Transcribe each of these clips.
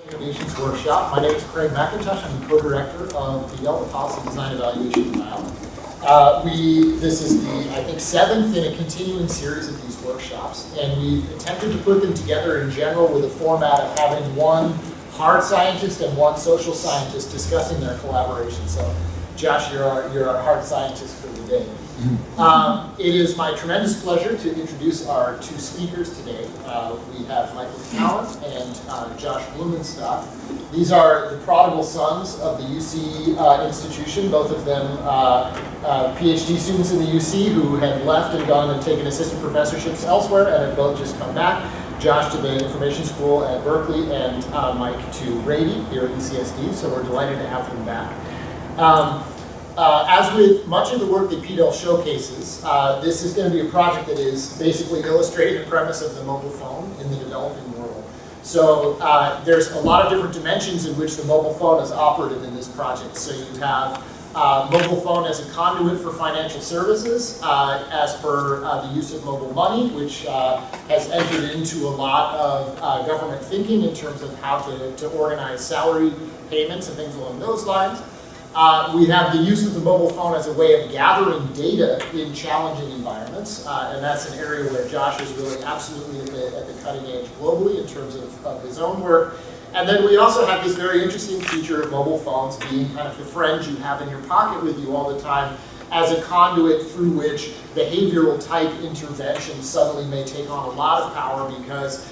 Innovations Workshop. My name is Craig McIntosh. I'm the co-director of PDEL, the Policy Design Evaluation Lab. This is the, I think, 7th in a continuing series of these workshops, and we've attempted to put them together in general with a format of having one hard scientist and one social scientist discussing their collaboration. So, Josh, you're our hard scientist for the day. It is my tremendous pleasure to introduce our two speakers today. We have Michael Callen and Josh Blumenstock. These are the prodigal sons of the UC institution, both of them PhD students in the UC who had left and gone and taken assistant professorships elsewhere and have both just come back. Josh to the Information School at Berkeley and Mike to Rady here at UCSD, so we're delighted to have them back. As with much of the work that PDEL showcases, this is going to be a project that is basically illustrating the premise of the mobile phone in the developing world. So there's a lot of different dimensions in which the mobile phone is operative in this project. So you have mobile phone as a conduit for financial services, as per the use of mobile money, which has entered into a lot of government thinking in terms of how to organize salary payments and things along those lines. We have the use of the mobile phone as a way of gathering data in challenging environments, and that's an area where Josh is really absolutely at the cutting edge globally in terms of his own work. And then we also have this very interesting feature of mobile phones being kind of the friend you have in your pocket with you all the time as a conduit through which behavioral type interventions suddenly may take on a lot of power because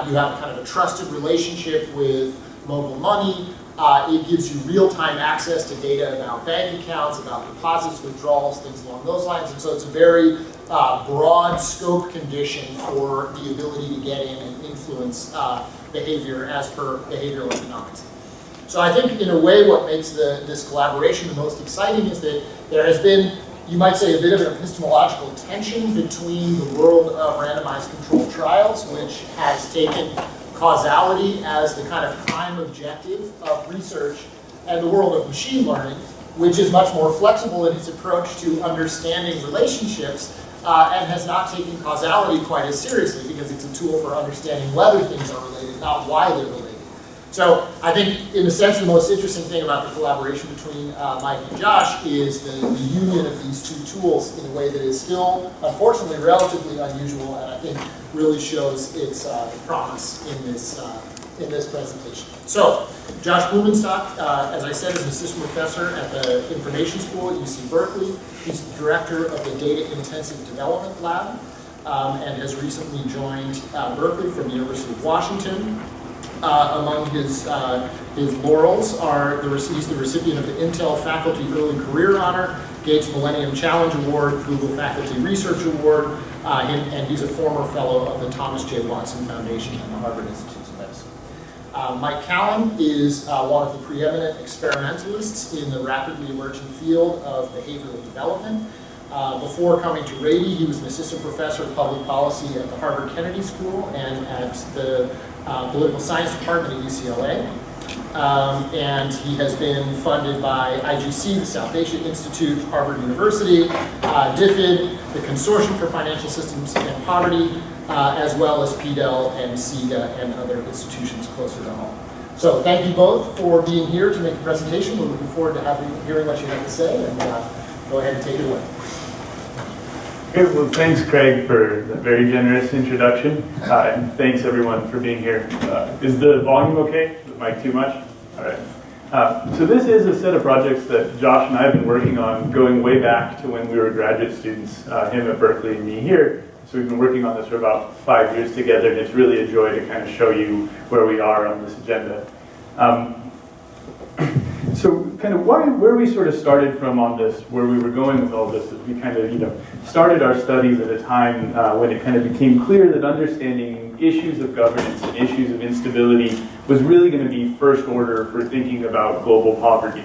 you have kind of a trusted relationship with mobile money. It gives you real-time access to data about bank accounts, about deposits, withdrawals, things along those lines. And so it's a very broad scope condition for the ability to get in and influence behavior as per behavioral economics. So I think in a way what makes this collaboration the most exciting is that there has been, you might say, a bit of an epistemological tension between the world of randomized controlled trials, which has taken causality as the kind of prime objective of research, and the world of machine learning, which is much more flexible in its approach to understanding relationships and has not taken causality quite as seriously because it's a tool for understanding whether things are related, not why they're related. So I think, in a sense, the most interesting thing about the collaboration between Mike and Josh is the union of these two tools in a way that is still, unfortunately, relatively unusual, and I think really shows its promise in this presentation. So, Josh Blumenstock, as I said, is an assistant professor at the Information School at UC Berkeley. He's the director of the Data Intensive Development Lab and has recently joined Berkeley from the University of Washington. Among his laurels are he's the recipient of the Intel Faculty Early Career Honor, Gates Millennium Challenge Award, Google Faculty Research Award, and he's a former fellow of the Thomas J. Watson Foundation and the Harvard Institute of Medicine. Mike Callen is one of the preeminent experimentalists in the rapidly emerging field of behavioral development. Before coming to Rady, he was an assistant professor of public policy at the Harvard Kennedy School and at the Political Science Department at UCLA. And he has been funded by IGC, the South Asia Institute, Harvard University, DFID, the Consortium for Financial Systems and Poverty, as well as PDEL and SIGA and other institutions closer to home. So thank you both for being here to make the presentation. We're looking forward to hearing what you have to say, and go ahead and take it away. Okay, well, thanks, Craig, for the very generous introduction, and thanks, everyone, for being here. Is the volume okay? Is the mic too much? All right. So this is a set of projects that Josh and I have been working on going way back to when we were graduate students, him at Berkeley and me here. So we've been working on this for about 5 years together, and it's really a joy to kind of show you where we are on this agenda. So kind of where we sort of started from on this, where we were going with all this, is we kind of started our studies at a time when it kind of became clear that understanding issues of governance and issues of instability was really going to be first order for thinking about global poverty.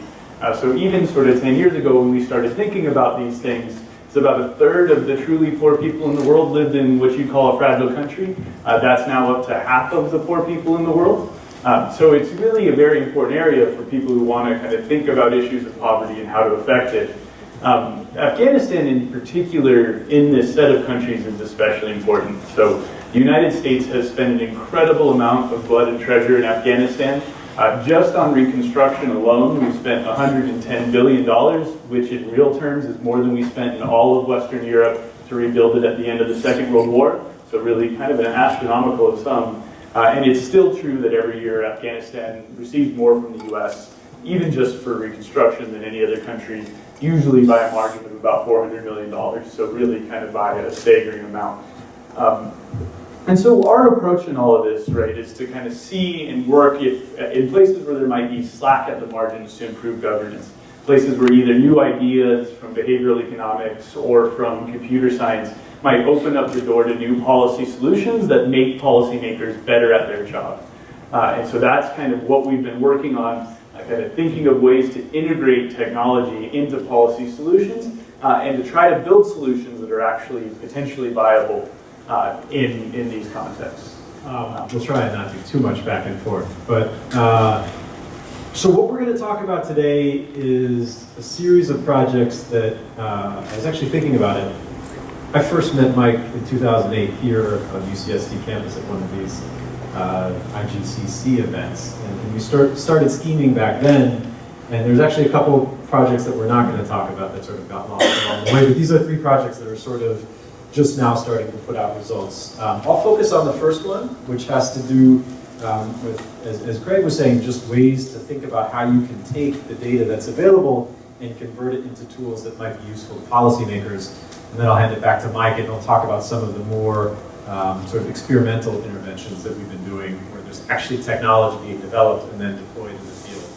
So even sort of 10 years ago when we started thinking about these things, it's about a third of the truly poor people in the world lived in what you'd call a fragile country. That's now up to half of the poor people in the world. So it's really a very important area for people who want to kind of think about issues of poverty and how to affect it. Afghanistan in particular, in this set of countries, is especially important. So the United States has spent an incredible amount of blood and treasure in Afghanistan. Just on reconstruction alone, we spent $110 billion, which in real terms is more than we spent in all of Western Europe to rebuild it at the end of the Second World War. So really kind of an astronomical sum. And it's still true that every year Afghanistan receives more from the US, even just for reconstruction, than any other country, usually by a margin of about $400 million. So really kind of by a staggering amount. And so our approach in all of this, right, is to kind of see and work if, in places where there might be slack at the margins to improve governance. Places where either new ideas from behavioral economics or from computer science might open up the door to new policy solutions that make policymakers better at their job. And so that's kind of what we've been working on, kind of thinking of ways to integrate technology into policy solutions and to try to build solutions that are actually potentially viable in these contexts. We'll try and not do too much back and forth. But so what we're going to talk about today is a series of projects that I was actually thinking about it. I first met Mike in 2008 here on UCSD campus at one of these IGCC events. And we started scheming back then. And there's actually a couple projects that we're not going to talk about that sort of got lost along the way. But these are 3 projects that are sort of just now starting to put out results. I'll focus on the first one, which has to do with, as Craig was saying, just ways to think about how you can take the data that's available and convert it into tools that might be useful to policymakers. And then I'll hand it back to Mike and he'll talk about some of the more sort of experimental interventions that we've been doing where there's actually technology being developed and then deployed in the field.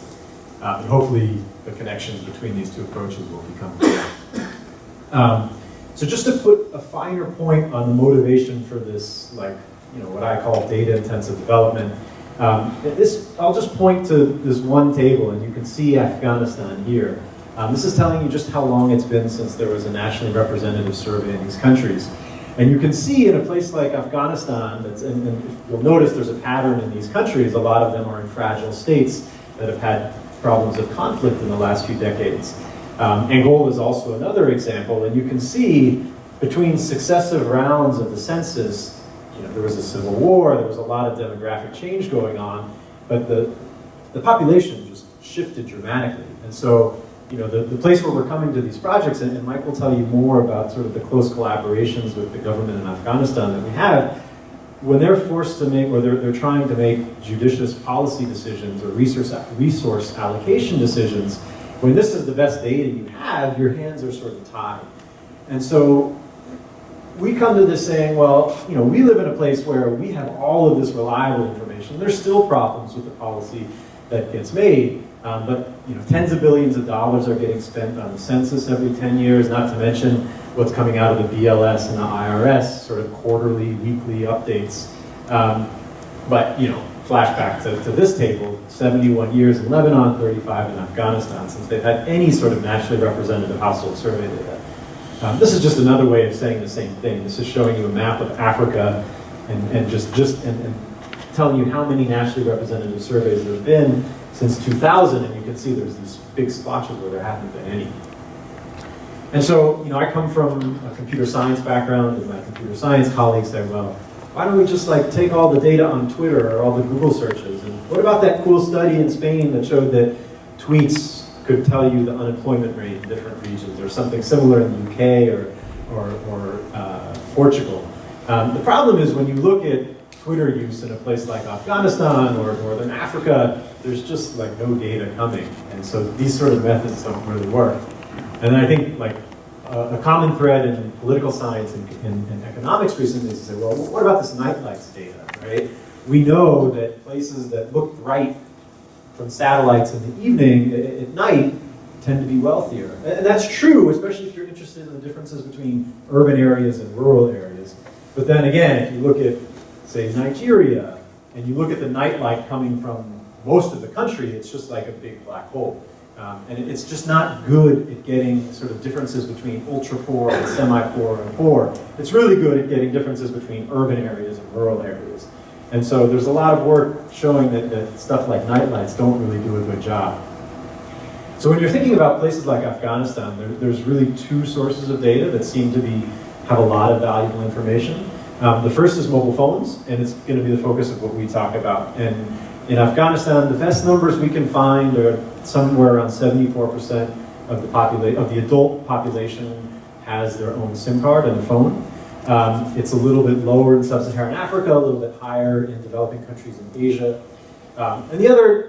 And hopefully the connections between these 2 approaches will become clear. So just to put a finer point on the motivation for this, like, what I call data-intensive development, I'll just point to this one table, and you can see Afghanistan here. This is telling you just how long it's been since there was a nationally representative survey in these countries. And you can see in a place like Afghanistan, and you'll notice there's a pattern in these countries, a lot of them are in fragile states that have had problems of conflict in the last few decades. Angola is also another example, and you can see between successive rounds of the census, there was a civil war, there was a lot of demographic change going on, but the population just shifted dramatically. And so, the place where we're coming to these projects, and Mike will tell you more about sort of the close collaborations with the government in Afghanistan that we have, when they're forced to make, or they're trying to make judicious policy decisions or resource allocation decisions, when this is the best data you have, your hands are sort of tied. And so we come to this saying, well, we live in a place where we have all of this reliable information. There's still problems with the policy that gets made, but tens of billions of dollars are getting spent on the census every 10 years, not to mention what's coming out of the BLS and the IRS, sort of quarterly, weekly updates. But flashback to this table, 71 years in Lebanon, 35 in Afghanistan, since they've had any sort of nationally representative household survey data. This is just another way of saying the same thing. This is showing you a map of Africa and telling you how many nationally representative surveys there have been since 2000, and you can see there's these big splotches where there haven't been any. And so, I come from a computer science background, and my computer science colleagues say, well, why don't we just take all the data on Twitter or all the Google searches? And what about that cool study in Spain that showed that tweets could tell you the unemployment rate in different regions, or something similar in the UK or Portugal? The problem is when you look at Twitter use in a place like Afghanistan or Northern Africa, there's just no data coming. And so these sort of methods don't really work. And then I think a common thread in political science and economics recently is to say, well, what about this nightlights data, right? We know that places that look bright from satellites in the evening, at night, tend to be wealthier. And that's true, especially if you're interested in the differences between urban areas and rural areas. But then again, if you look at, say, Nigeria, and you look at the nightlight coming from most of the country, it's just like a big black hole. And it's just not good at getting sort of differences between ultra-poor and semi-poor and poor. It's really good at getting differences between urban areas and rural areas. And so there's a lot of work showing that stuff like nightlights don't really do a good job. So when you're thinking about places like Afghanistan, there's really two sources of data that seem to have a lot of valuable information. The first is mobile phones, and it's going to be the focus of what we talk about. And in Afghanistan, the best numbers we can find are somewhere around 74% of the adult population has their own SIM card and a phone. It's a little bit lower in sub-Saharan Africa, a little bit higher in developing countries in Asia. And the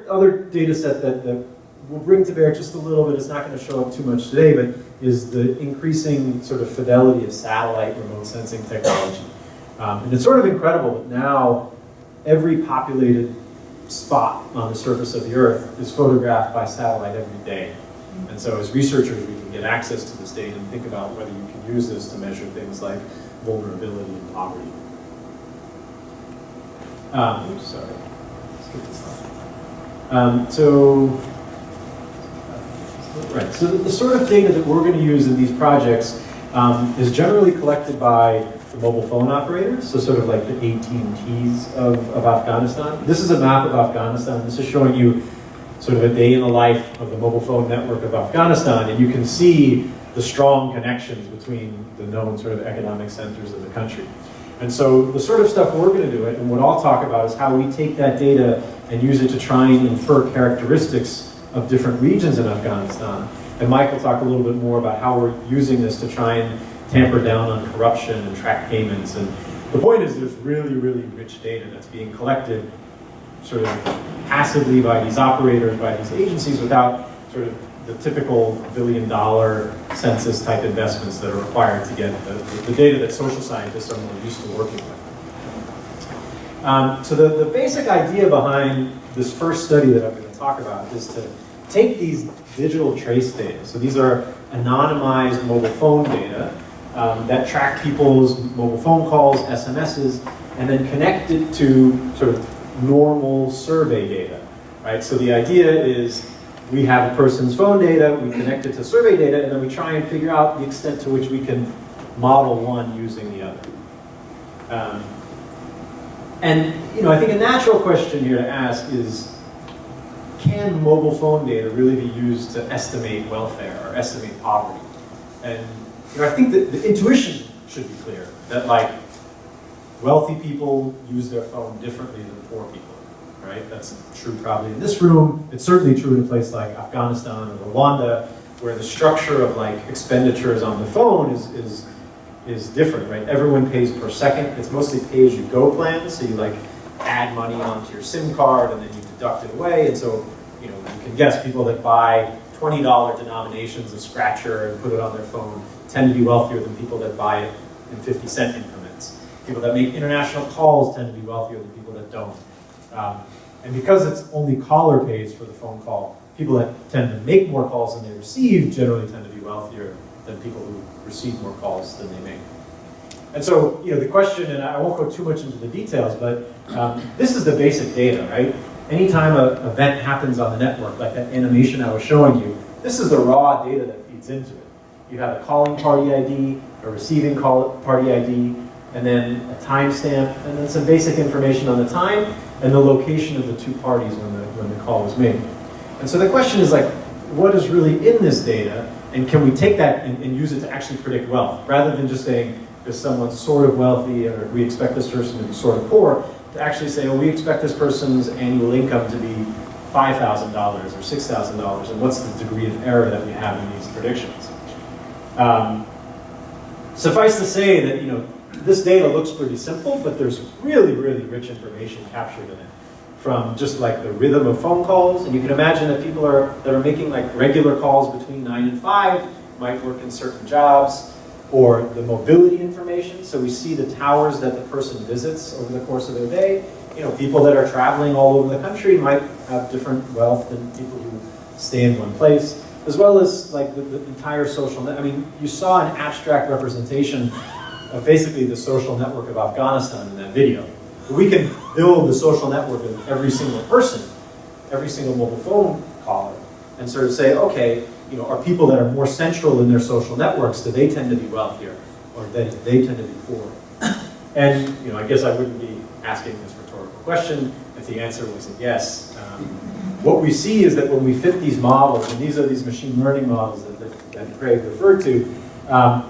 other data set that we'll bring to bear just a little bit, it's not going to show up too much today, but is the increasing sort of fidelity of satellite remote sensing technology. And it's sort of incredible that now every populated spot on the surface of the Earth is photographed by satellite every day. And so as researchers, we can get access to this data and think about whether you can use this to measure things like vulnerability and poverty. Oops, sorry. Let's get this off. So the sort of data that we're going to use in these projects is generally collected by the mobile phone operators, so sort of like the AT&Ts of Afghanistan. This is a map of Afghanistan. This is showing you sort of a day in the life of the mobile phone network of Afghanistan, and you can see the strong connections between the known sort of economic centers of the country. And so the sort of stuff we're going to do, and what I'll talk about, is how we take that data and use it to try and infer characteristics of different regions in Afghanistan. And Mike will talk a little bit more about how we're using this to try and tamper down on corruption and track payments. And the point is there's really, really rich data that's being collected sort of passively by these operators, by these agencies, without sort of the typical billion-dollar census-type investments that are required to get the data that social scientists are more used to working with. So the basic idea behind this first study that I'm going to talk about is to take these digital trace data. So these are anonymized mobile phone data that track people's mobile phone calls, SMSs, and then connect it to sort of normal survey data, right? So the idea is we have a person's phone data, we connect it to survey data, and then we try and figure out the extent to which we can model one using the other. And I think a natural question here to ask is, can mobile phone data really be used to estimate welfare or estimate poverty? And I think that the intuition should be clear, that like wealthy people use their phone differently than poor people, right? That's true probably in this room. It's certainly true in a place like Afghanistan or Rwanda, where the structure of like expenditures on the phone is different, right? Everyone pays per second. It's mostly pay-as-you-go plans, so you like add money onto your SIM card and then you deduct it away. And so, you can guess people that buy $20 denominations of Scratcher and put it on their phone tend to be wealthier than people that buy it in 50-cent increments. People that make international calls tend to be wealthier than people that don't. And because it's only caller pays for the phone call, people that tend to make more calls than they receive generally tend to be wealthier than people who receive more calls than they make. And so, the question, and I won't go too much into the details, but this is the basic data, right? Anytime an event happens on the network, like that animation I was showing you, this is the raw data that feeds into it. You have a calling party ID, a receiving party ID, and then a timestamp, and then some basic information on the time and the location of the two parties when the call was made. And so the question is like, what is really in this data, and can we take that and use it to actually predict wealth, rather than just saying, if someone's sort of wealthy, or we expect this person to be sort of poor, to actually say, well, we expect this person's annual income to be $5,000 or $6,000, and what's the degree of error that we have in these predictions? Suffice to say that, this data looks pretty simple, but there's really, really rich information captured in it. From just like the rhythm of phone calls, and you can imagine that people that are making like regular calls between 9 and 5 might work in certain jobs, or the mobility information. So we see the towers that the person visits over the course of their day. People that are traveling all over the country might have different wealth than people who stay in one place, as well as like the entire social net. I mean, you saw an abstract representation of basically the social network of Afghanistan in that video. We can build the social network of every single person, every single mobile phone caller, and sort of say, okay, are people that are more central in their social networks, do they tend to be wealthier, or they tend to be poor? And I guess I wouldn't be asking this rhetorical question if the answer was a yes. what we see is that when we fit these models, and these are these machine learning models that Craig referred to,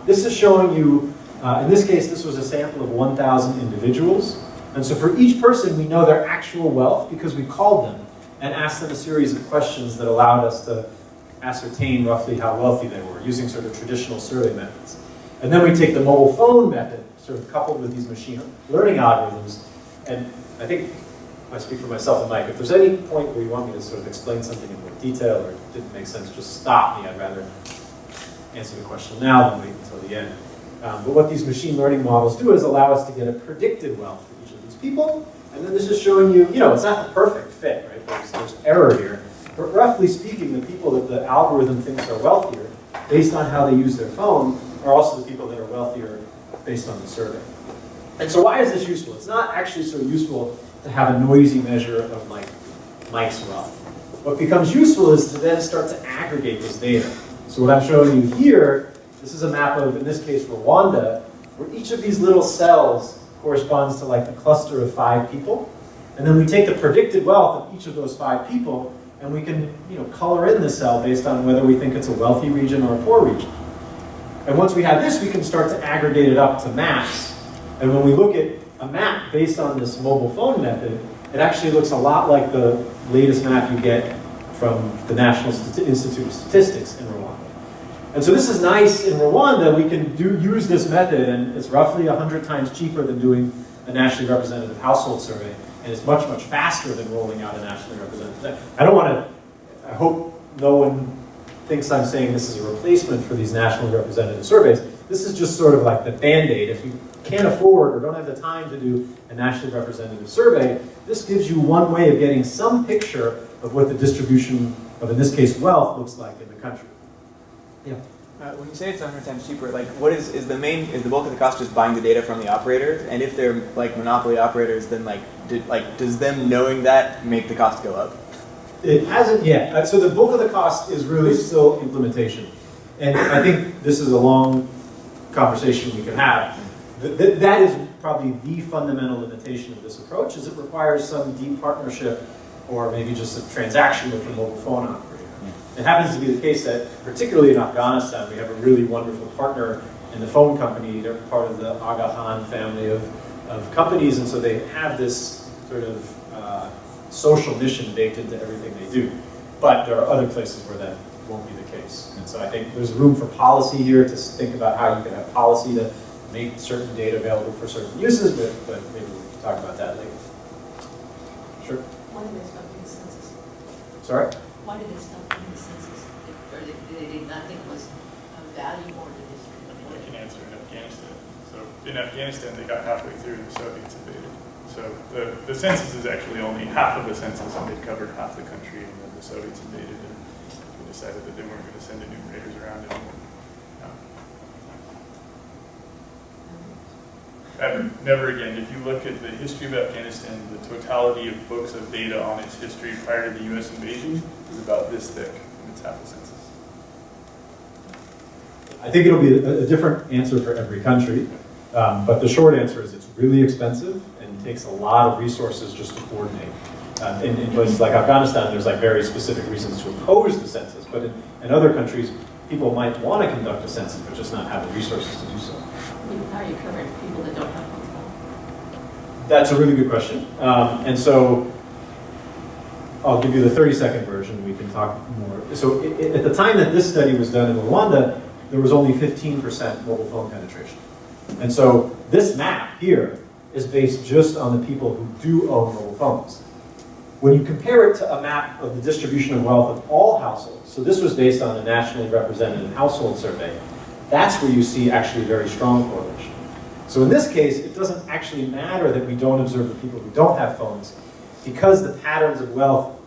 this is showing you, in this case, this was a sample of 1,000 individuals. And so for each person, we know their actual wealth because we called them and asked them a series of questions that allowed us to ascertain roughly how wealthy they were using sort of traditional survey methods. And then we take the mobile phone method, sort of coupled with these machine learning algorithms. And I think, if I speak for myself and Mike, if there's any point where you want me to sort of explain something in more detail or it didn't make sense, just stop me. I'd rather answer the question now than wait until the end. But what these machine learning models do is allow us to get a predicted wealth for each of these people. And then this is showing you, it's not the perfect fit, right? There's error here. But roughly speaking, the people that the algorithm thinks are wealthier, based on how they use their phone, are also the people that are wealthier based on the survey. And so why is this useful? It's not actually so useful to have a noisy measure of like Mike's wealth. What becomes useful is to then start to aggregate this data. So what I'm showing you here, this is a map of, in this case, Rwanda, where each of these little cells corresponds to like a cluster of 5 people. And then we take the predicted wealth of each of those 5 people, and we can color in the cell based on whether we think it's a wealthy region or a poor region. And once we have this, we can start to aggregate it up to maps. And when we look at a map based on this mobile phone method, it actually looks a lot like the latest map you get from the National Institute of Statistics in Rwanda. And so this is nice. In Rwanda, we can use this method, and it's roughly 100 times cheaper than doing a nationally representative household survey, and it's much, much faster than rolling out a nationally representative. I hope no one thinks I'm saying this is a replacement for these nationally representative surveys. This is just sort of like the Band-Aid. If you can't afford or don't have the time to do a nationally representative survey, this gives you one way of getting some picture of what the distribution of, in this case, wealth looks like in the country. Yeah. When you say it's 100 times cheaper, like what is the bulk of the cost just buying the data from the operators? And if they're like monopoly operators, then does them knowing that make the cost go up? It hasn't yet. So the bulk of the cost is really still implementation. And I think this is a long conversation we can have. That is probably the fundamental limitation of this approach, is it requires some deep partnership or maybe just a transaction with the mobile phone operator. It happens to be the case that, particularly in Afghanistan, we have a really wonderful partner in the phone company. They're part of the Aga Khan family of companies, and so they have this sort of social mission baked into everything they do. But there are other places where that won't be the case. And so I think there's room for policy here to think about how you can have policy to make certain data available for certain uses, but maybe we can talk about that later. Sure? Why did they stop doing the census? Sorry? Why did they stop doing the census? Or they did not think it was valuable to district? I can answer in Afghanistan. So in Afghanistan, they got halfway through and the Soviets invaded. So the census is actually only half of the census, and they covered half the country, and then the Soviets invaded, and they decided that they weren't going to send enumerators around anymore. Never again. If you look at the history of Afghanistan, the totality of books of data on its history prior to the U.S. invasion is about this thick, and it's half the census. I think it'll be a different answer for every country, but the short answer is it's really expensive and takes a lot of resources just to coordinate. In places like Afghanistan, there's like very specific reasons to oppose the census, but in other countries, people might want to conduct a census, but just not have the resources to do so. How are you covering people that don't have phone? That's a really good question. And so I'll give you the 30-second version. We can talk more. So at the time that this study was done in Rwanda, there was only 15% mobile phone penetration. And so this map here is based just on the people who do own mobile phones. When you compare it to a map of the distribution of wealth of all households, so this was based on a nationally representative household survey, that's where you see actually very strong correlation. So in this case, it doesn't actually matter that we don't observe the people who don't have phones, because the patterns of wealth,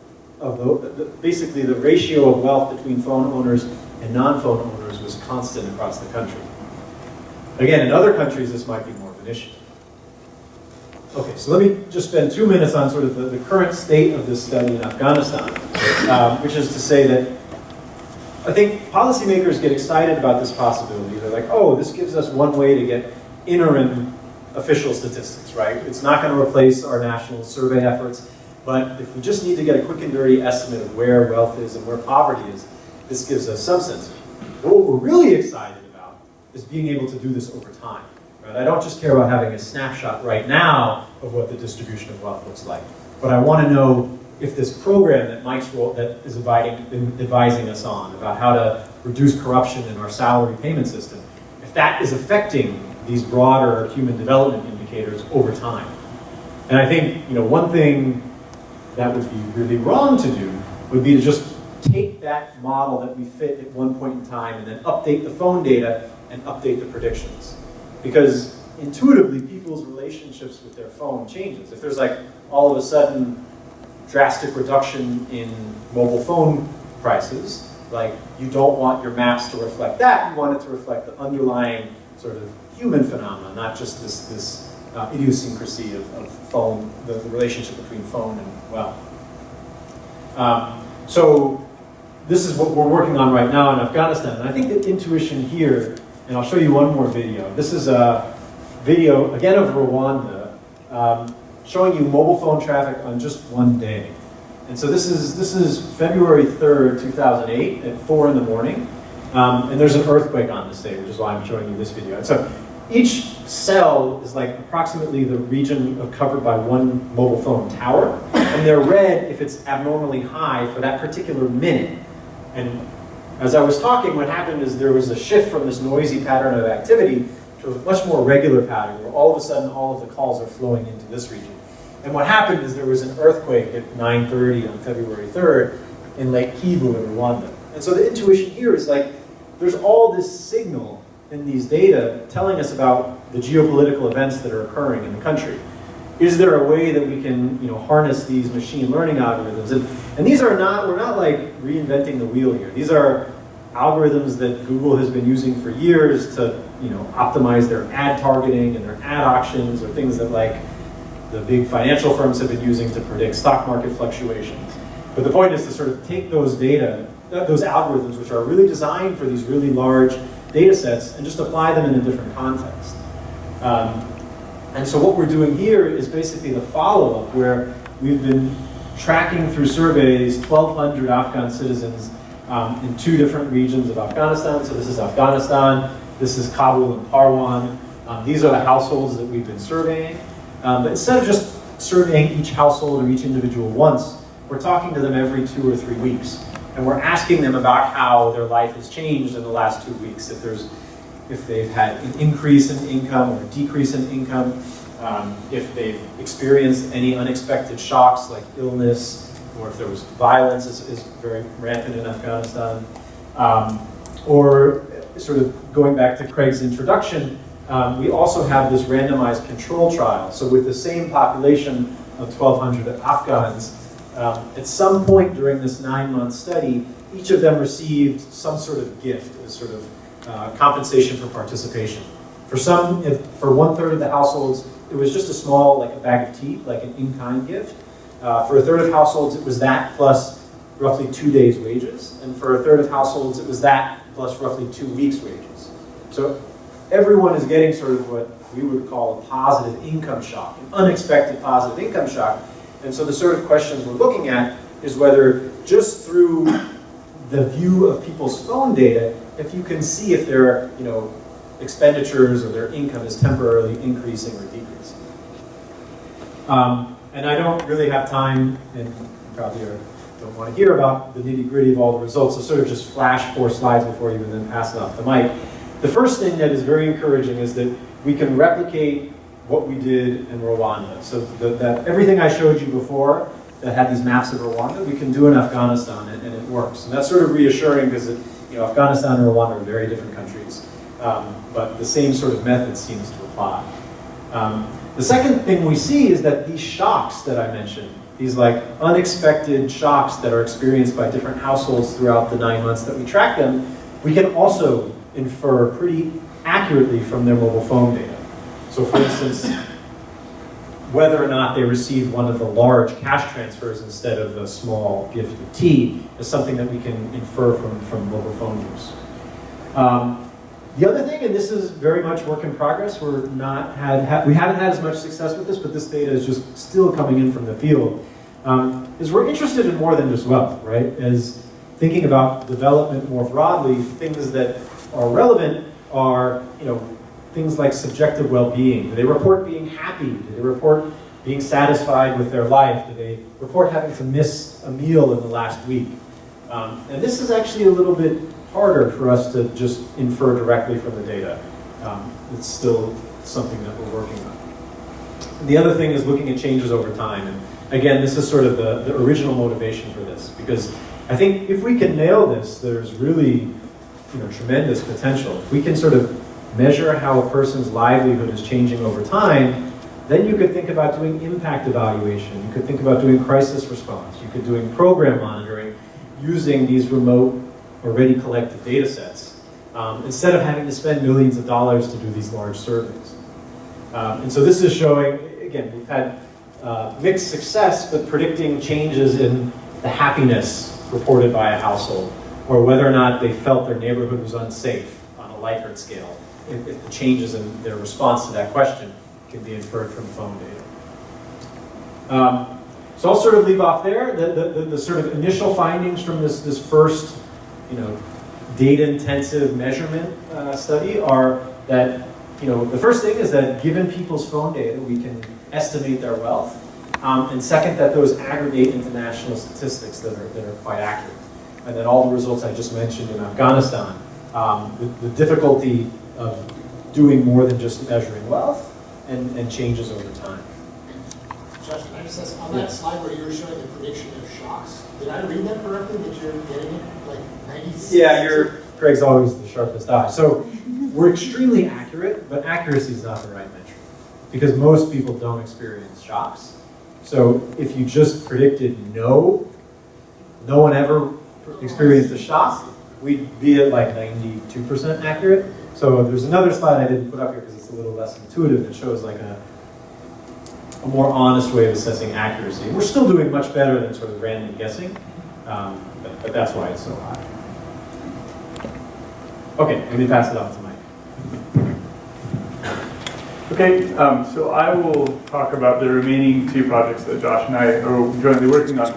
basically the ratio of wealth between phone owners and non-phone owners was constant across the country. Again, in other countries, this might be more of an issue. Okay, so let me just spend 2 minutes on sort of the current state of this study in Afghanistan, which is to say that I think policymakers get excited about this possibility. They're like, oh, this gives us one way to get interim official statistics, right? It's not going to replace our national survey efforts, But if we just need to get a quick and dirty estimate of where wealth is and where poverty is, this gives us some sense. But what we're really excited about is being able to do this over time. Right? I don't just care about having a snapshot right now of what the distribution of wealth looks like, but I want to know if this program that Mike's that is advising us on about how to reduce corruption in our salary payment system, if that is affecting these broader human development indicators over time. And I think one thing that would be really wrong to do would be to just take that model that we fit at one point in time and then update the phone data and update the predictions. Because intuitively, people's relationships with their phone changes. If there's like all of a sudden drastic reduction in mobile phone prices, like you don't want your maps to reflect that, you want it to reflect the underlying sort of human phenomena, not just this idiosyncrasy of phone, the relationship between phone and wealth. So this is what we're working on right now in Afghanistan. And I think that intuition here, and I'll show you one more video. This is a video, again, of Rwanda, showing you mobile phone traffic on just one day. And so this is February 3rd, 2008 at 4 in the morning. And there's an earthquake on this day, which is why I'm showing you this video. And so each cell is like approximately the region covered by one mobile phone tower. And they're red if it's abnormally high for that particular minute. And as I was talking, what happened is there was a shift from this noisy pattern of activity to a much more regular pattern where all of a sudden all of the calls are flowing into this region. And what happened is there was an earthquake at 9:30 on February 3rd in Lake Kivu in Rwanda. And so the intuition here is like, there's all this signal in these data telling us about the geopolitical events that are occurring in the country. Is there a way that we can harness these machine learning algorithms? And these are not, we're not like reinventing the wheel here. These are algorithms that Google has been using for years to optimize their ad targeting and their ad auctions, or things that like the big financial firms have been using to predict stock market fluctuations. But the point is to sort of take those data, those algorithms, which are really designed for these really large data sets, and just apply them in a different context. And so what we're doing here is basically the follow-up, where we've been tracking through surveys 1,200 Afghan citizens in 2 different regions of Afghanistan. So this is Afghanistan, this is Kabul and Parwan. These are the households that we've been surveying. But instead of just surveying each household or each individual once, we're talking to them every 2 or 3 weeks. And we're asking them about how their life has changed in the last 2 weeks, if they've had an increase in income or a decrease in income, if they've experienced any unexpected shocks like illness, or if there was violence is very rampant in Afghanistan. Or sort of going back to Craig's introduction, we also have this randomized control trial. So with the same population of 1,200 Afghans, at some point during this 9-month study, each of them received some sort of gift, a sort of compensation for participation. For some, for 1/3 of the households, it was just a small, like a bag of tea, like an in-kind gift. For 1/3 of households, it was that plus roughly 2 days' wages. And for 1/3 of households, it was that plus roughly 2 weeks' wages. So everyone is getting sort of what we would call a positive income shock, an unexpected positive income shock. And so the sort of questions we're looking at is whether just through the view of people's phone data, if you can see if their expenditures or their income is temporarily increasing or decreasing. And I don't really have time, and you probably don't want to hear about the nitty-gritty of all the results, so sort of just flash 4 slides before you and then pass it off the mic. The first thing that is very encouraging is that we can replicate what we did in Rwanda. So that everything I showed you before that had these maps of Rwanda, we can do in Afghanistan, and it works. And that's sort of reassuring because Afghanistan and Rwanda are very different countries, but the same sort of method seems to apply. The second thing we see is that these shocks that I mentioned, these like unexpected shocks that are experienced by different households throughout the 9 months that we track them, we can also infer pretty accurately from their mobile phone data. So for instance, whether or not they received one of the large cash transfers instead of a small gift of tea is something that we can infer from mobile phone use. The other thing, and this is very much work in progress, we haven't had as much success with this, but this data is just still coming in from the field. is we're interested in more than just wealth, right? As thinking about development more broadly, things that are relevant are, things like subjective well-being. Do they report being happy? Do they report being satisfied with their life? Do they report having to miss a meal in the last week? And this is actually a little bit harder for us to just infer directly from the data. It's still something that we're working on. And the other thing is looking at changes over time. And again, this is sort of the original motivation for this, because I think if we can nail this, there's really tremendous potential. If we can sort of measure how a person's livelihood is changing over time, then you could think about doing impact evaluation. You could think about doing crisis response. You could doing program monitoring using these remote, already collected data sets, instead of having to spend millions of dollars to do these large surveys. And so this is showing, again, we've had mixed success, but predicting changes in the happiness reported by a household, or whether or not they felt their neighborhood was unsafe on a Likert scale. If the changes in their response to that question can be inferred from phone data. So I'll sort of leave off there. The sort of initial findings from this first, data-intensive measurement study are that, the first thing is that given people's phone data, we can estimate their wealth. And second, that those aggregate into national statistics that are quite accurate. And then all the results I just mentioned in Afghanistan, the difficulty of doing more than just measuring wealth and changes over time. Josh, can I just ask, on that slide where you were showing the prediction of shocks, did I read that correctly, that you're getting it like 96? Yeah, Greg's always the sharpest eye. So we're extremely accurate, but accuracy is not the right metric, because most people don't experience shocks. So if you just predicted no one ever experienced a shock, we'd be at like 92% accurate. So there's another slide I didn't put up here because it's a little less intuitive that shows like a more honest way of assessing accuracy. We're still doing much better than sort of random guessing, but that's why it's so high. Okay, let me pass it on to Mike. Okay, so I will talk about the remaining two projects that Josh and I are jointly working on.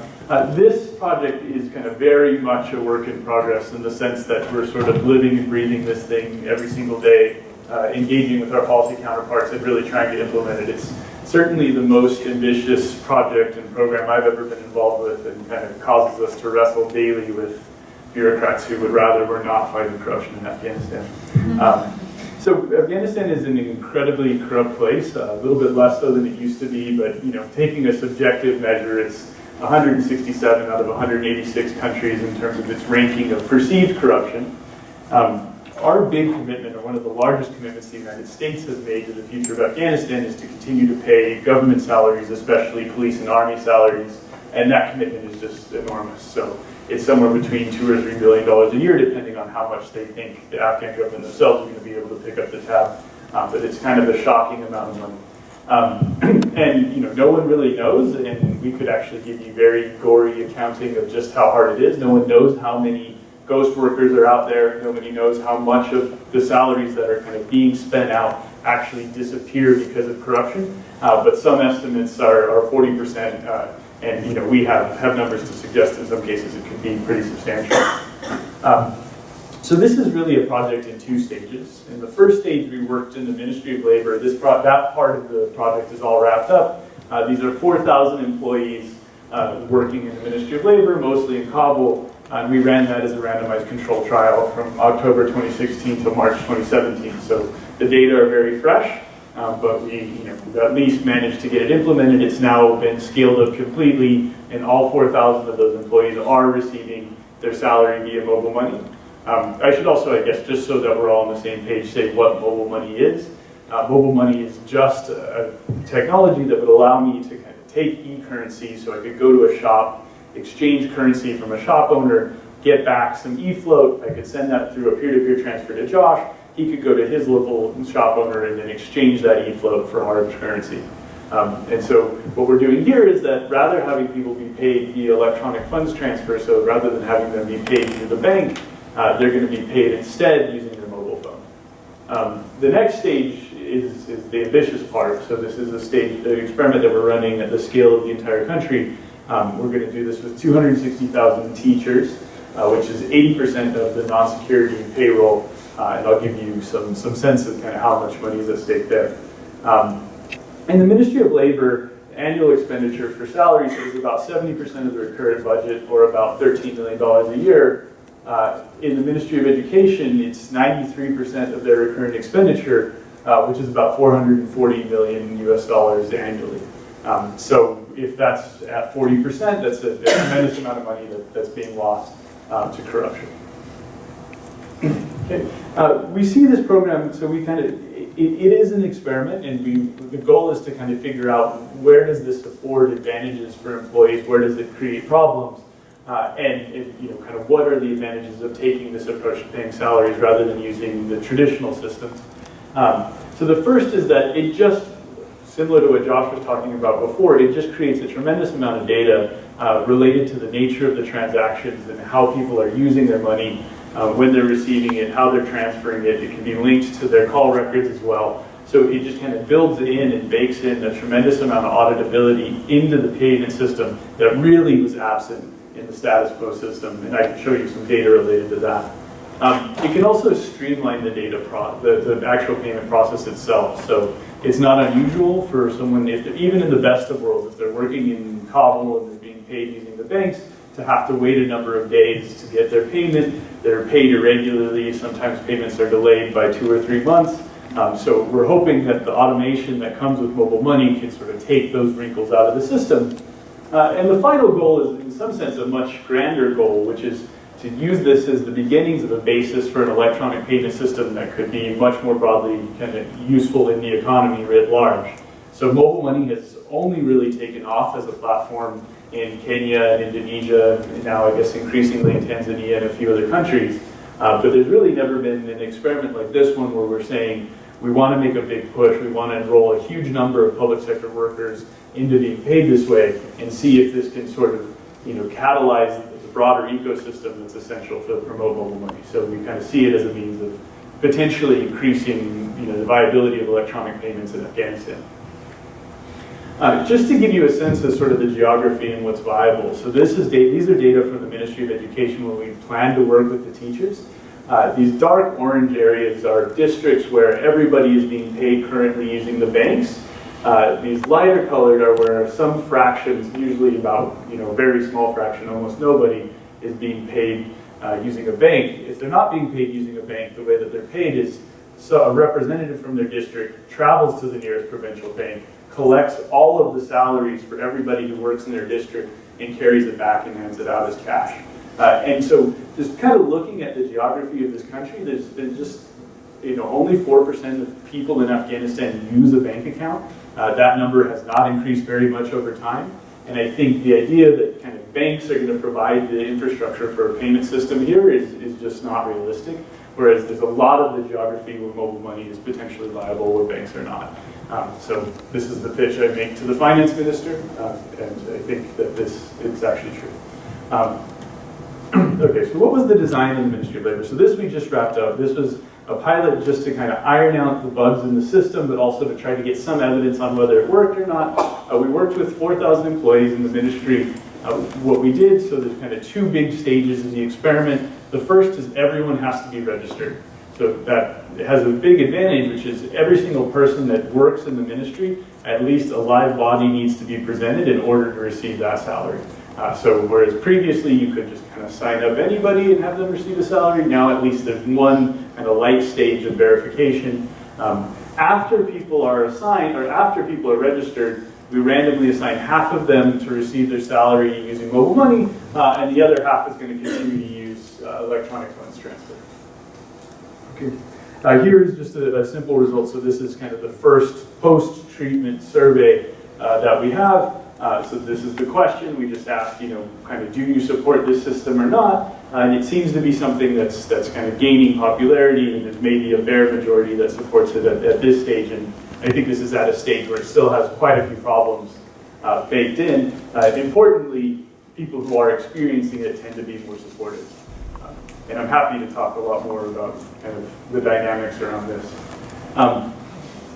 This project is kind of very much a work in progress in the sense that we're sort of living and breathing this thing every single day, engaging with our policy counterparts and really trying to implement it. It's certainly the most ambitious project and program I've ever been involved with, and kind of causes us to wrestle daily with bureaucrats who would rather we're not fighting corruption in Afghanistan. So Afghanistan is an incredibly corrupt place, a little bit less so than it used to be, but taking a subjective measure, it's 167 out of 186 countries in terms of its ranking of perceived corruption. Our big commitment, or one of the largest commitments the United States has made to the future of Afghanistan, is to continue to pay government salaries, especially police and army salaries, and that commitment is just enormous. So it's somewhere between $2 or $3 billion a year, depending on how much they think the Afghan government themselves are going to be able to pick up the tab. But it's kind of a shocking amount of money. And no one really knows, and we could actually give you very gory accounting of just how hard it is. No one knows how many ghost workers are out there. Nobody knows how much of the salaries that are kind of being spent out actually disappear because of corruption. But some estimates are 40%, and we have numbers to suggest in some cases it could be pretty substantial. So this is really a project in two stages. In the first stage, we worked in the Ministry of Labor. That part of the project is all wrapped up. These are 4,000 employees working in the Ministry of Labor, mostly in Kabul. And we ran that as a randomized control trial from October 2016 to March 2017. So the data are very fresh, but we've at least managed to get it implemented. It's now been scaled up completely, and all 4,000 of those employees are receiving their salary via mobile money. I should also, I guess, just so that we're all on the same page, say what mobile money is. Mobile money is just a technology that would allow me to kind of take e-currency, so I could go to a shop, exchange currency from a shop owner, get back some e-float. I could send that through a peer-to-peer transfer to Josh. He could go to his local shop owner and then exchange that e-float for hard currency. And so what we're doing here is that rather having people be paid via electronic funds transfer, so rather than having them be paid through the bank, they're going to be paid instead using their mobile phone. The next stage is the ambitious part. So this is the experiment that we're running at the scale of the entire country. We're going to do this with 260,000 teachers, which is 80% of the non-security payroll, and I'll give you some sense of kind of how much money is at stake there. In the Ministry of Labor, annual expenditure for salaries is about 70% of the recurrent budget, or about $13 million a year. In the Ministry of Education, it's 93% of their recurrent expenditure, which is about $440 million US annually. So if that's at 40%, that's a tremendous amount of money that's being lost to corruption. Okay. We see this program, so we kind of, it is an experiment, and the goal is to kind of figure out where does this afford advantages for employees, where does it create problems, and kind of what are the advantages of taking this approach to paying salaries rather than using the traditional systems. So the first is that it just, similar to what Josh was talking about before, it just creates a tremendous amount of data related to the nature of the transactions and how people are using their money, when they're receiving it, how they're transferring it. It can be linked to their call records as well. So it just kind of builds in and bakes in a tremendous amount of auditability into the payment system that really was absent in the status quo system, and I can show you some data related to that. It can also streamline the the actual payment process itself. So it's not unusual for someone, even in the best of worlds, if they're working in Kabul and they're being paid using the banks, to have to wait a number of days to get their payment. They're paid irregularly. Sometimes payments are delayed by 2 or 3 months. So we're hoping that the automation that comes with mobile money can sort of take those wrinkles out of the system. And the final goal is, in some sense, a much grander goal, which is to use this as the beginnings of a basis for an electronic payment system that could be much more broadly kind of useful in the economy writ large. So mobile money has only really taken off as a platform in Kenya and Indonesia, and now I guess increasingly in Tanzania and a few other countries. But there's really never been an experiment like this one where we're saying we want to make a big push, we want to enroll a huge number of public sector workers into being paid this way and see if this can sort of catalyze the broader ecosystem that's essential to promote mobile money. So we kind of see it as a means of potentially increasing the viability of electronic payments in Afghanistan. Just to give you a sense of sort of the geography and what's viable. So these are data from the Ministry of Education when we plan to work with the teachers. These dark orange areas are districts where everybody is being paid currently using the banks. These lighter colored are where some fractions, usually about a very small fraction, almost nobody, is being paid using a bank. If they're not being paid using a bank, the way that they're paid is so a representative from their district travels to the nearest provincial bank, collects all of the salaries for everybody who works in their district, and carries it back and hands it out as cash. And so just kind of looking at the geography of this country, there's been just only 4% of people in Afghanistan use a bank account. That number has not increased very much over time. And I think the idea that kind of banks are going to provide the infrastructure for a payment system here is just not realistic. Whereas there's a lot of the geography where mobile money is potentially viable, where banks are not. So this is the pitch I make to the finance minister, and I think that this is actually true. Okay, so what was the design of the Ministry of Labor? So this we just wrapped up. This was a pilot just to kind of iron out the bugs in the system, but also to try to get some evidence on whether it worked or not. We worked with 4,000 employees in the ministry. What we did, so there's kind of 2 big stages in the experiment. The first is everyone has to be registered. So that has a big advantage, which is every single person that works in the ministry, at least a live body needs to be presented in order to receive that salary. So whereas previously you could just kind of sign up anybody and have them receive a salary, now at least there's one kind of light stage of verification. After people are assigned, or after people are registered, we randomly assign half of them to receive their salary using mobile money, and the other half is going to continue to use electronic funds transfer. Okay. Here is just a simple result. So this is kind of the first post-treatment survey that we have. So this is the question. We just asked, kind of, do you support this system or not? And it seems to be something that's kind of gaining popularity, and there's maybe a bare majority that supports it at this stage. And I think this is at a stage where it still has quite a few problems baked in. Importantly, people who are experiencing it tend to be more supportive. And I'm happy to talk a lot more about kind of the dynamics around this.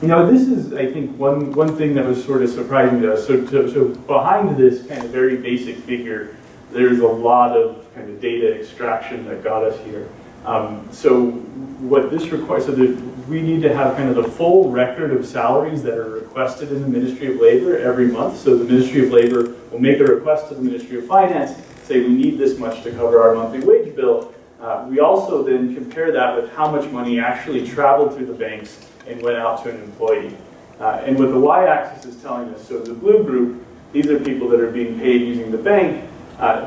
This is, I think, one thing that was sort of surprising to us. So behind this kind of very basic figure, there's a lot of kind of data extraction that got us here. So what this requires, so that we need to have kind of the full record of salaries that are requested in the Ministry of Labor every month. So the Ministry of Labor will make a request to the Ministry of Finance, say we need this much to cover our monthly wage bill. We also then compare that with how much money actually traveled through the banks and went out to an employee. And what the y-axis is telling us, so the blue group, these are people that are being paid using the bank.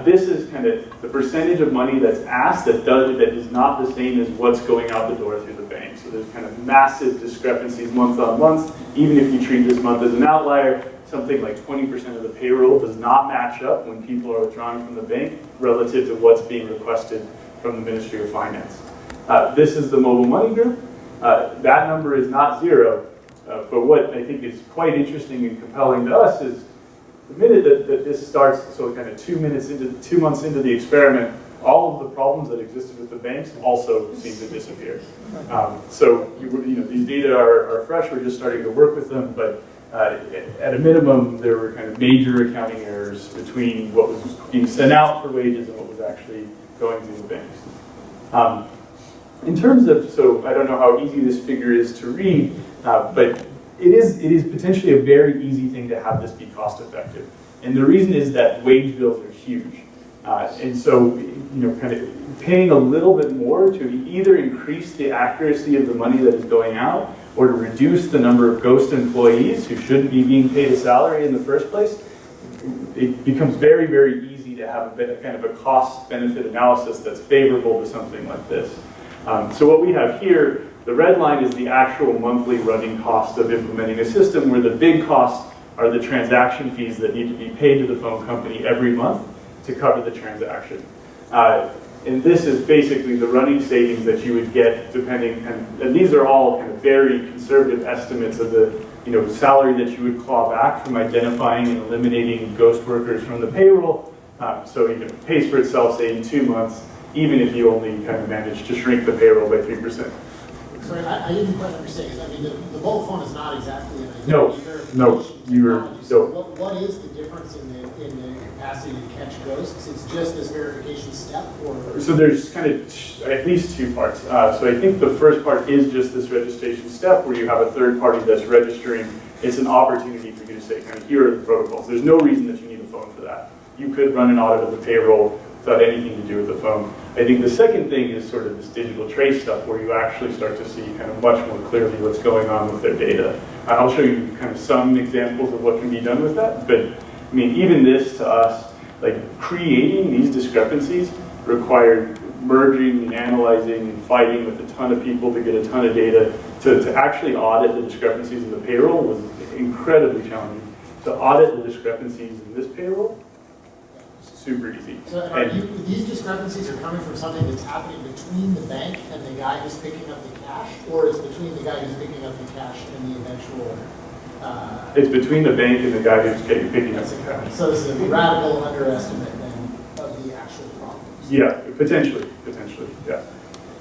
This is kind of the percentage of money that's asked that is not the same as what's going out the door through the bank. So there's kind of massive discrepancies month on month. Even if you treat this month as an outlier, something like 20% of the payroll does not match up when people are withdrawing from the bank relative to what's being requested from the Ministry of Finance. This is the mobile money group. That number is not zero, but what I think is quite interesting and compelling to us is the minute that this starts, so kind of 2 months into the experiment, all of the problems that existed with the banks also seem to disappear. So these data are fresh. We're just starting to work with them, but at a minimum, there were kind of major accounting errors between what was being sent out for wages and what was actually going through the banks. In terms of, so I don't know how easy this figure is to read, but it is potentially a very easy thing to have this be cost effective. And the reason is that wage bills are huge. And so, kind of paying a little bit more to either increase the accuracy of the money that is going out or to reduce the number of ghost employees who shouldn't be being paid a salary in the first place, it becomes very, very easy to have a bit of kind of a cost-benefit analysis that's favorable to something like this. So what we have here, the red line is the actual monthly running cost of implementing a system, where the big costs are the transaction fees that need to be paid to the phone company every month to cover the transaction. And this is basically the running savings that you would get depending, and these are all kind of very conservative estimates of the salary that you would claw back from identifying and eliminating ghost workers from the payroll. So it pays for itself, say, in 2 months, even if you only kind of manage to shrink the payroll by 3%. Sorry, I didn't quite understand. I mean, the mobile phone is not exactly an No, you're so what is the difference in the capacity to catch ghosts? It's just this verification step, or so there's kind of at least 2 parts. So I think the first part is just this registration step where you have a third party that's registering. It's an opportunity for you to say, kind of, here are the protocols. There's no reason that you need a phone for that. You could run an audit of the payroll without anything to do with the phone. I think the second thing is sort of this digital trace stuff where you actually start to see kind of much more clearly what's going on with their data. I'll show you kind of some examples of what can be done with that, but I mean, even this to us, like creating these discrepancies required merging and analyzing and fighting with a ton of people to get a ton of data. To actually audit the discrepancies in the payroll was incredibly challenging. To audit the discrepancies in this payroll, super easy. So these discrepancies are coming from something that's happening between the bank and the guy who's picking up the cash, or is it between the guy who's picking up the cash and the eventual? It's between the bank and the guy who's picking up the cash. So this is a radical underestimate then of the actual problems. Yeah, potentially, yeah.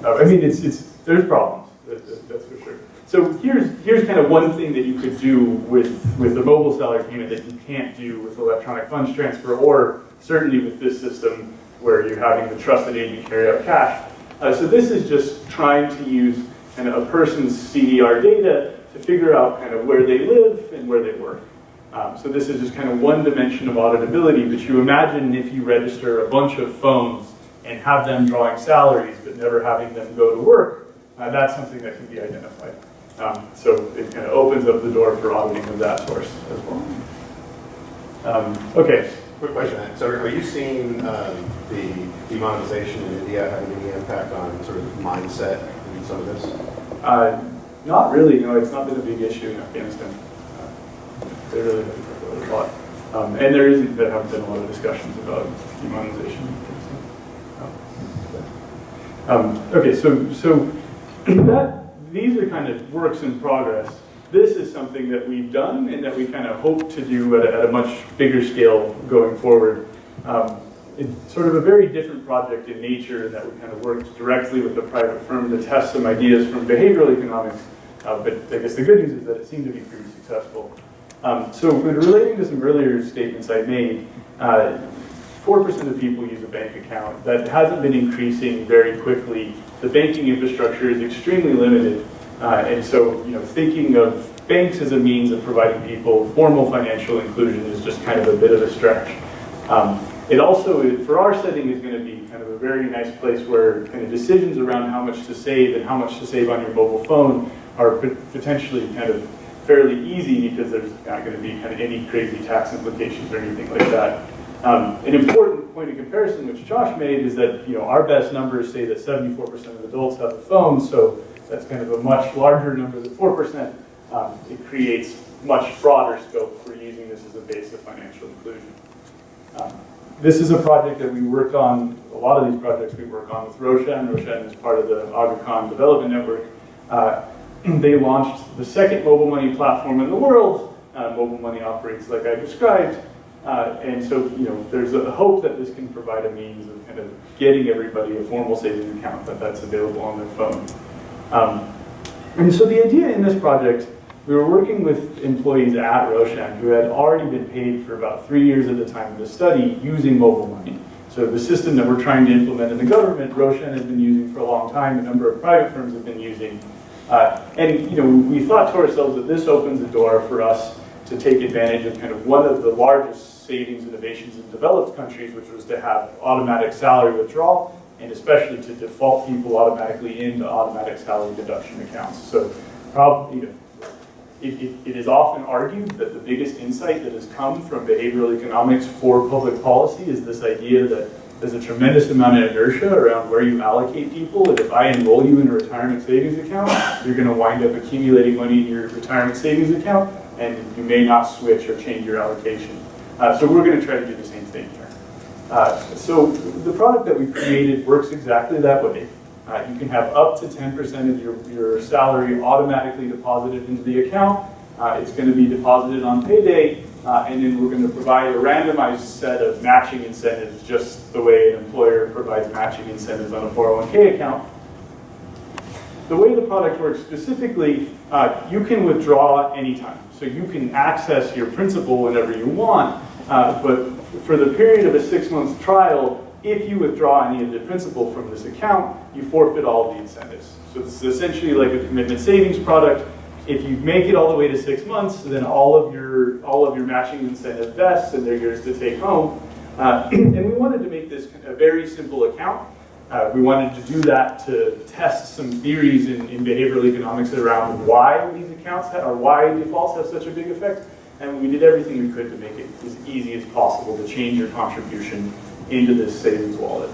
I mean, there's problems, that's for sure. So here's kind of one thing that you could do with the mobile salary payment that you can't do with electronic funds transfer, or certainly with this system where you're having the trusted agent carry out cash. So this is just trying to use kind of a person's CDR data to figure out kind of where they live and where they work. So this is just kind of one dimension of auditability, but you imagine if you register a bunch of phones and have them drawing salaries but never having them go to work, that's something that can be identified. So it kind of opens up the door for auditing of that source as well. Okay. Quick question. So are you seeing the demonetization in India having any impact on sort of mindset in some of this? Not really, no. It's not been a big issue in Afghanistan. They really haven't talked about it a lot. And there haven't been a lot of discussions about demonetization. Okay, so these are kind of works in progress. This is something that we've done and that we kind of hope to do at a much bigger scale going forward. It's sort of a very different project in nature in that we kind of worked directly with a private firm to test some ideas from behavioral economics. But I guess the good news is that it seemed to be pretty successful. So relating to some earlier statements I made, 4% of people use a bank account. That hasn't been increasing very quickly. The banking infrastructure is extremely limited. And so, thinking of banks as a means of providing people formal financial inclusion is just kind of a bit of a stretch. It also, for our setting, is going to be kind of a very nice place where kind of decisions around how much to save and how much to save on your mobile phone are potentially kind of fairly easy because there's not going to be kind of any crazy tax implications or anything like that. An important point of comparison, which Josh made, is that our best numbers say that 74% of adults have a phone, so that's kind of a much larger number than 4%. It creates much broader scope for using this as a base of financial inclusion. This is a project that we work on, a lot of these projects we work on with Roshan. Roshan is part of the Aga Khan Development Network. They launched the second mobile money platform in the world. Mobile money operates like I described. And so, there's a hope that this can provide a means of kind of getting everybody a formal savings account that's available on their phone. And so the idea in this project, we were working with employees at Roshan who had already been paid for about 3 years at the time of the study using mobile money. So the system that we're trying to implement in the government, Roshan has been using for a long time, a number of private firms have been using. And we thought to ourselves that this opens the door for us to take advantage of kind of one of the largest savings innovations in developed countries, which was to have automatic salary withdrawal, and especially to default people automatically into automatic salary deduction accounts. So probably, it is often argued that the biggest insight that has come from behavioral economics for public policy is this idea that there's a tremendous amount of inertia around where you allocate people, and if I enroll you in a retirement savings account, you're going to wind up accumulating money in your retirement savings account, and you may not switch or change your allocation. So we're going to try to do the same thing here. So the product that we created works exactly that way. You can have up to 10% of your salary automatically deposited into the account. It's going to be deposited on payday, and then we're going to provide a randomized set of matching incentives, just the way an employer provides matching incentives on a 401k account. The way the product works specifically, you can withdraw anytime. So you can access your principal whenever you want, but for the period of a 6-month trial, if you withdraw any of the principal from this account, you forfeit all of the incentives. So this is essentially like a commitment savings product. If you make it all the way to 6 months, then all of your matching incentive vests and they're yours to take home. And we wanted to make this a very simple account. We wanted to do that to test some theories in behavioral economics around why these accounts or why defaults have such a big effect. And we did everything we could to make it as easy as possible to change your contribution into this savings wallet.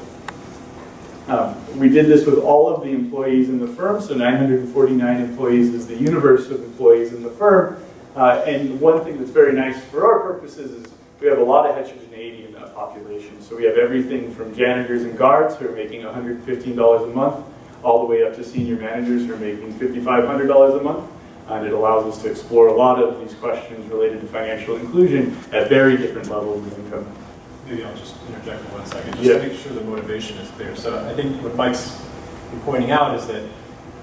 We did this with all of the employees in the firm, so 949 employees is the universe of employees in the firm. And one thing that's very nice for our purposes is we have a lot of heterogeneity in that population. So we have everything from janitors and guards who are making $115 a month, all the way up to senior managers who are making $5,500 a month. And it allows us to explore a lot of these questions related to financial inclusion at very different levels of income. Maybe I'll just interject for 1 second, just to make sure the motivation is clear. So I think what Mike's pointing out is that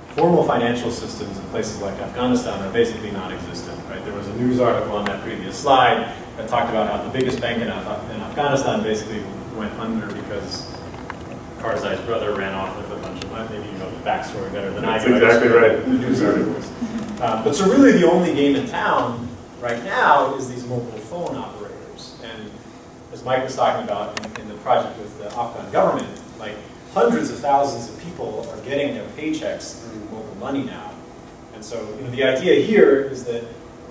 formal financial systems in places like Afghanistan are basically non-existent, right? There was a news article on that previous slide that talked about how the biggest bank in Afghanistan basically went under because Karzai's brother ran off with a bunch of money. Maybe you know the backstory better than I do. That's exactly right. The news articles. But so really the only game in town right now is these mobile phone operators. And as Mike was talking about in the project with the Afghan government, like hundreds of thousands of people are getting their paychecks through mobile money now. And so the idea here is that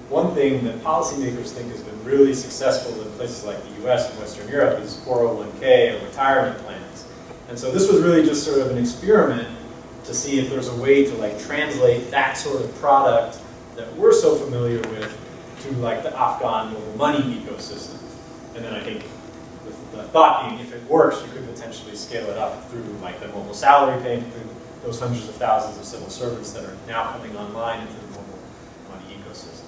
one thing that policymakers think has been really successful in places like the US and Western Europe is 401k or retirement plans. And so this was really just sort of an experiment to see if there's a way to translate that sort of product that we're so familiar with to the Afghan mobile money ecosystem. And then I think the thought being, if it works, you could potentially scale it up through the mobile salary payment, through those hundreds of thousands of civil servants that are now coming online into the mobile money ecosystem.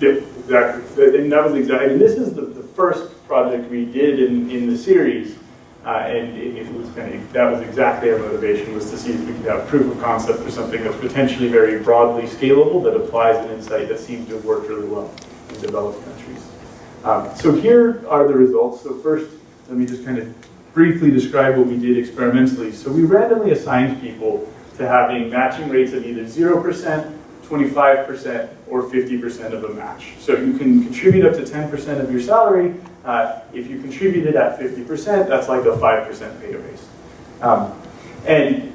Yep, exactly. And that was exactly. And this is the first project we did in the series. And it was that was exactly our motivation, was to see if we could have proof of concept for something that's potentially very broadly scalable, that applies an insight that seems to have worked really well in developed countries. So here are the results. So first, let me just kind of briefly describe what we did experimentally. So we randomly assigned people to having matching rates of either 0%, 25%, or 50% of a match. So you can contribute up to 10% of your salary. If you contributed at 50%, that's like a 5% pay raise. And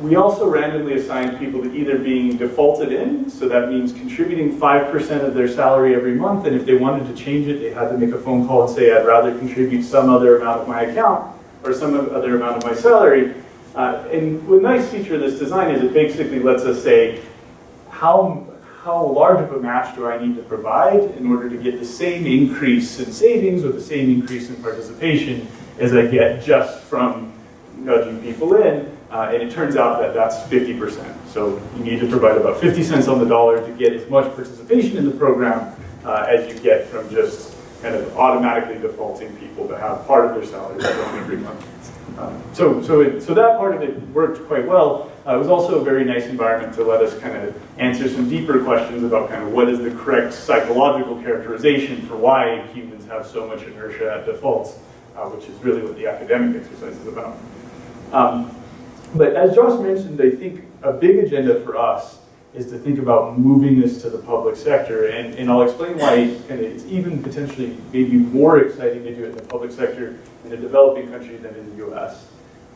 we also randomly assigned people to either being defaulted in, so that means contributing 5% of their salary every month, and if they wanted to change it, they had to make a phone call and say, I'd rather contribute some other amount of my account, or some other amount of my salary. And the nice feature of this design is it basically lets us say, how large of a match do I need to provide in order to get the same increase in savings or the same increase in participation as I get just from nudging people in? And it turns out that that's 50%. So you need to provide about 50 cents on the dollar to get as much participation in the program as you get from just kind of automatically defaulting people to have part of their salary going every month. So that part of it worked quite well. It was also a very nice environment to let us kind of answer some deeper questions about kind of what is the correct psychological characterization for why humans have so much inertia at defaults, which is really what the academic exercise is about. But as Josh mentioned, I think a big agenda for us is to think about moving this to the public sector, and I'll explain why it's even potentially maybe more exciting to do it in the public sector in a developing country than in the US.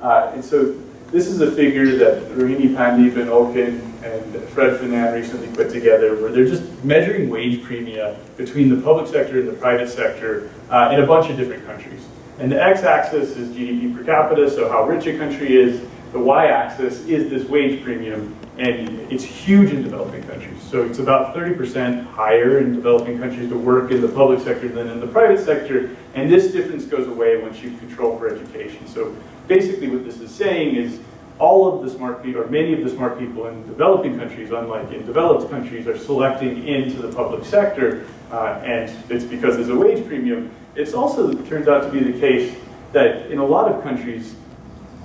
And so this is a figure that Rohini Pandey, Ben Olkin, and Fred Fanan recently put together, where they're just measuring wage premia between the public sector and the private sector in a bunch of different countries. And the x-axis is GDP per capita, so how rich a country is. The y-axis is this wage premium, and it's huge in developing countries. So it's about 30% higher in developing countries to work in the public sector than in the private sector, and this difference goes away once you control for education. So basically what this is saying is all of the smart people, or many of the smart people in developing countries, unlike in developed countries, are selecting into the public sector, and it's because there's a wage premium. It's also, it turns out to be the case that in a lot of countries,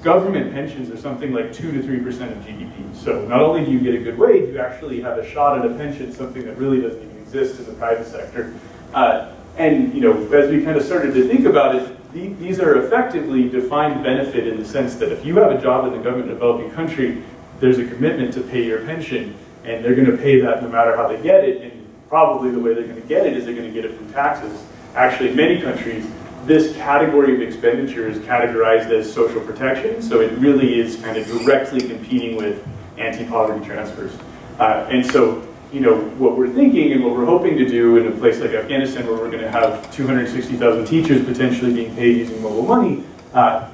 government pensions are something like 2 to 3% of GDP. So not only do you get a good wage, you actually have a shot at a pension, something that really doesn't even exist in the private sector. And as we kind of started to think about it, these are effectively defined benefit in the sense that if you have a job in the government developing country, there's a commitment to pay your pension, and they're going to pay that no matter how they get it, and probably the way they're going to get it is they're going to get it from taxes. Actually, in many countries, this category of expenditure is categorized as social protection, so it really is kind of directly competing with anti-poverty transfers. And so, what we're thinking and what we're hoping to do in a place like Afghanistan, where we're going to have 260,000 teachers potentially being paid using mobile money,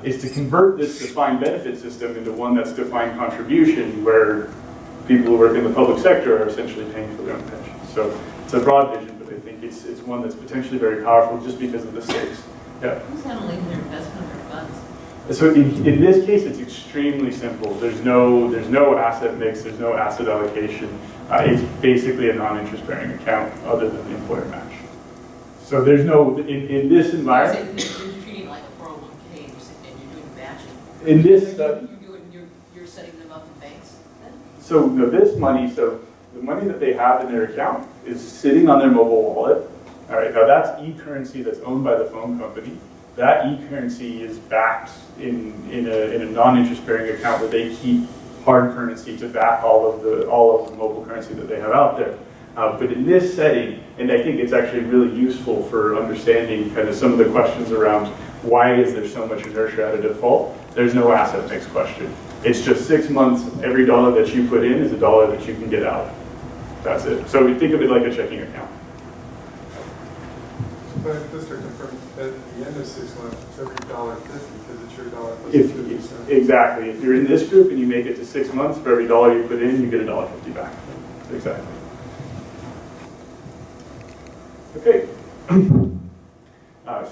is to convert this defined benefit system into one that's defined contribution, where people who work in the public sector are essentially paying for their own pensions. So it's a broad vision, but I think it's one that's potentially very powerful just because of the stakes. Yeah. Who's handling their investment or funds? So in this case, it's extremely simple. There's no asset mix. There's no asset allocation. It's basically a non-interest-bearing account other than the employer match. So there's no in this environment. You're treating it like a 401k, and you're doing matching. In this study, you're setting them up in banks then? so this money, so the money that they have in their account is sitting on their mobile wallet. All right, now that's e-currency that's owned by the phone company. That e-currency is backed in a non-interest-bearing account where they keep hard currency to back all of the mobile currency that they have out there. But in this setting, and I think it's actually really useful for understanding kind of some of the questions around why is there so much inertia at a default, there's no asset mix question. It's just 6 months, every dollar that you put in is a dollar that you can get out. That's it. So we think of it like a checking account. But just to confirm, at the end of 6 months, it's every $1.50 because it's your dollar plus If, 50%. exactly. If you're in this group and you make it to 6 months, for every dollar you put in, you get $1.50 back. Exactly. Okay.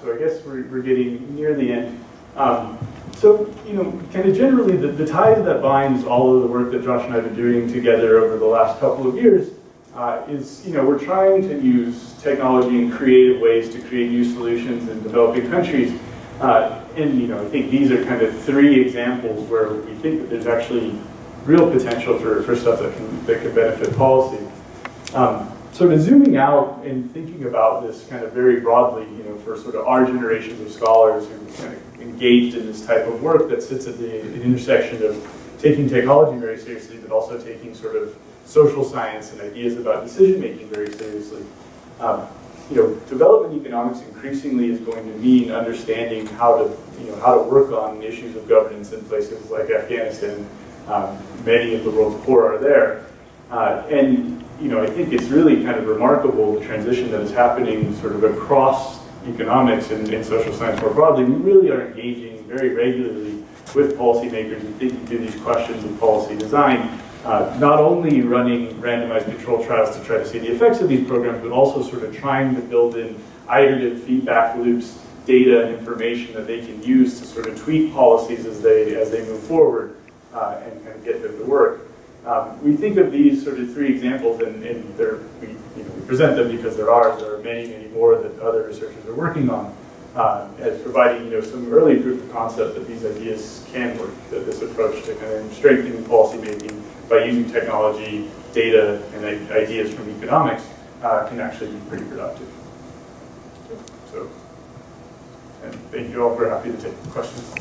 So I guess we're getting near the end. So, kind of generally, the tie that binds all of the work that Josh and I have been doing together over the last couple of years is, we're trying to use technology in creative ways to create new solutions in developing countries. And I think these are kind of 3 examples where we think that there's actually real potential for stuff that can benefit policy. Sort of zooming out and thinking about this kind of very broadly, for sort of our generations of scholars who kind of engaged in this type of work that sits at the intersection of taking technology very seriously, but also taking sort of social science and ideas about decision making very seriously. Development economics increasingly is going to mean understanding how to work on issues of governance in places like Afghanistan. Many of the world's poor are there, and I think it's really kind of remarkable the transition that is happening sort of across economics and social science more broadly. We really are engaging very regularly with policymakers and thinking through these questions of policy design. Not only running randomized control trials to try to see the effects of these programs, but also sort of trying to build in iterative feedback loops, data and information that they can use to sort of tweak policies as they move forward and kind of get them to work. We think of these sort of 3 examples, and we present them because they're ours. There are many, many more that other researchers are working on, as providing some early proof of concept that these ideas can work, that this approach to kind of strengthening policy making by using technology, data, and ideas from economics can actually be pretty productive. So, and thank you all. We're happy to take questions.